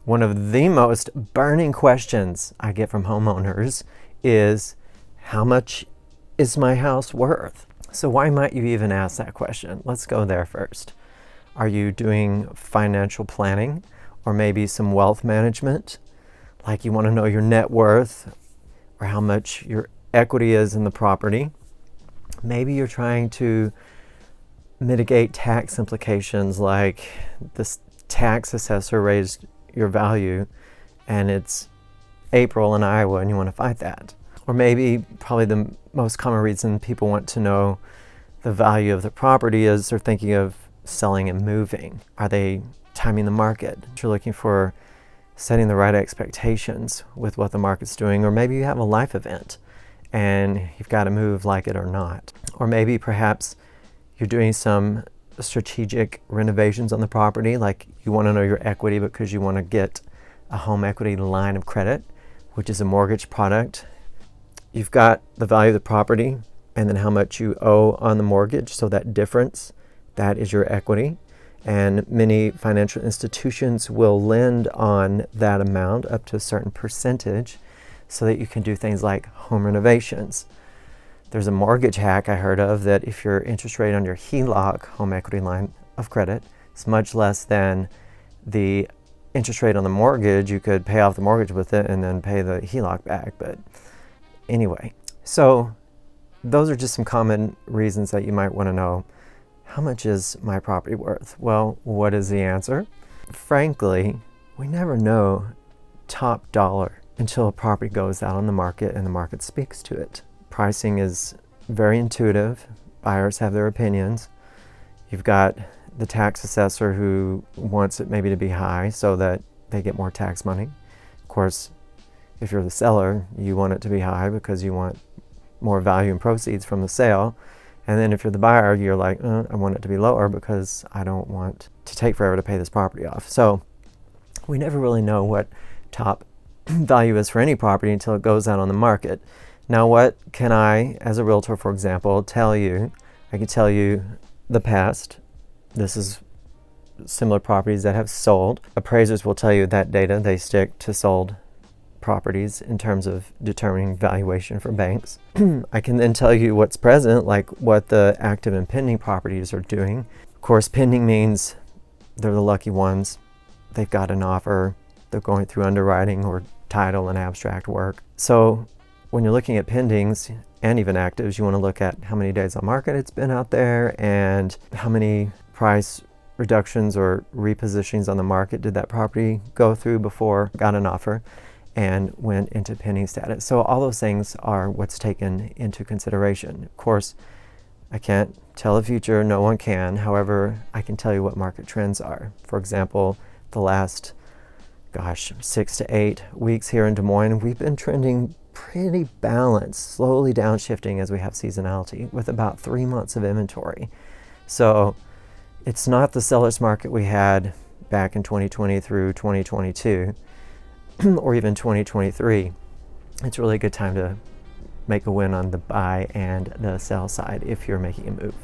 One of the most burning questions I get from homeowners is, how much is my house worth? So why might you even ask that question? Let's go there first. Are you doing financial planning or maybe some wealth management? Like you want to know your net worth or how much your equity is in the property. Maybe you're trying to mitigate tax implications, like this tax assessor raised your value and it's April in Iowa and you want to fight that. Or maybe probably the most common reason people want to know the value of the property is they're thinking of selling and moving. Are they timing the market? You're looking for setting the right expectations with what the market's doing. Or maybe you have a life event and you've got to move like it or not. Or maybe perhaps you're doing some strategic renovations on the property, like you want to know your equity because you want to get a home equity line of credit, which is a mortgage product. You've got the value of the property and then how much you owe on the mortgage. So that difference, that is your equity. And many financial institutions will lend on that amount up to a certain percentage so that you can do things like home renovations. There's a mortgage hack I heard of that if your interest rate on your HELOC, home equity line of credit, is much less than the interest rate on the mortgage, you could pay off the mortgage with it and then pay the HELOC back. But anyway, so those are just some common reasons that you might want to know, how much is my property worth? Well, what is the answer? Frankly, we never know top dollar until a property goes out on the market and the market speaks to it. Pricing is very intuitive. Buyers have their opinions. You've got the tax assessor who wants it maybe to be high so that they get more tax money. Of course, if you're the seller, you want it to be high because you want more value and proceeds from the sale. And then if you're the buyer, you're like, I want it to be lower because I don't want to take forever to pay this property off. So we never really know what top value is for any property until it goes out on the market. Now, what can I, as a realtor, for example, tell you? I can tell you the past. This is similar properties that have sold. Appraisers will tell you that data. They stick to sold properties in terms of determining valuation for banks. I can then tell you what's present, like what the active and pending properties are doing. Of course, pending means they're the lucky ones. They've got an offer. They're going through underwriting or title and abstract work. So when you're looking at pendings and even actives, you want to look at how many days on market it's been out there and how many price reductions or repositionings on the market did that property go through before it got an offer and went into pending status. So all those things are what's taken into consideration. Of course, I can't tell the future, no one can. However, I can tell you what market trends are. For example, the last 6 to 8 weeks here in Des Moines, we've been trending pretty balanced, slowly downshifting as we have seasonality with about 3 months of inventory. So it's not the seller's market we had back in 2020 through 2022 or even 2023. It's really a good time to make a win on the buy and the sell side if you're making a move.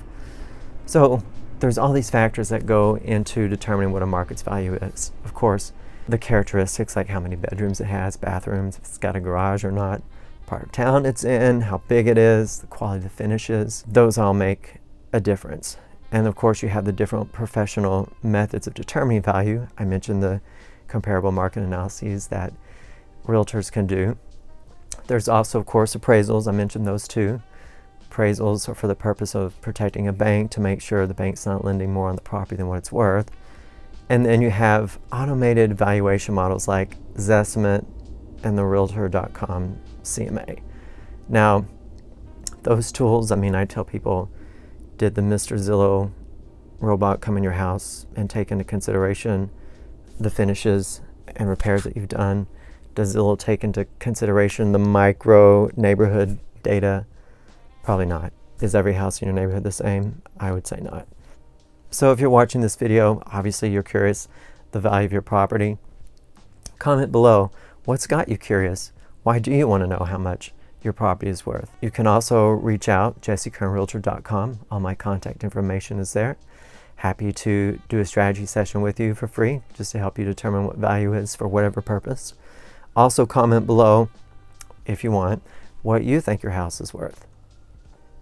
So there's all these factors that go into determining what a market's value is. Of course, the characteristics like how many bedrooms it has, bathrooms, if it's got a garage or not, part of town it's in, how big it is, the quality of the finishes, those all make a difference. And of course you have the different professional methods of determining value. I mentioned the comparable market analyses that realtors can do. There's also, of course, appraisals. I mentioned those too. Appraisals are for the purpose of protecting a bank to make sure the bank's not lending more on the property than what it's worth. And then you have automated valuation models like Zestimate and the Realtor.com CMA. Now, those tools, I tell people, did the Mr. Zillow robot come in your house and take into consideration the finishes and repairs that you've done? Does Zillow take into consideration the micro neighborhood data? Probably not. Is every house in your neighborhood the same? I would say not. So if you're watching this video, obviously you're curious the value of your property. Comment below, what's got you curious? Why do you want to know how much your property is worth? You can also reach out, jessecurnrealtor.com. All my contact information is there. Happy to do a strategy session with you for free, just to help you determine what value is for whatever purpose. Also comment below, if you want, what you think your house is worth.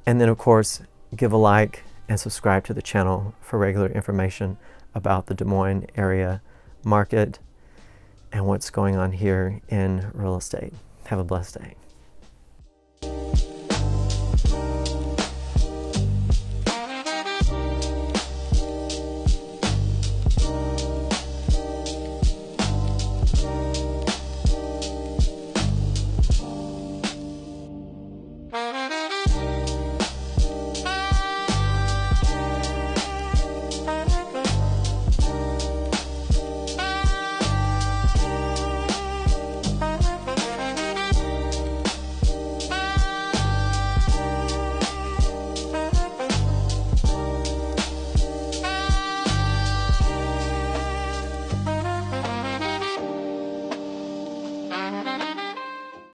And then of course, give a like and subscribe to the channel for regular information about the Des Moines area market and what's going on here in real estate. Have a blessed day.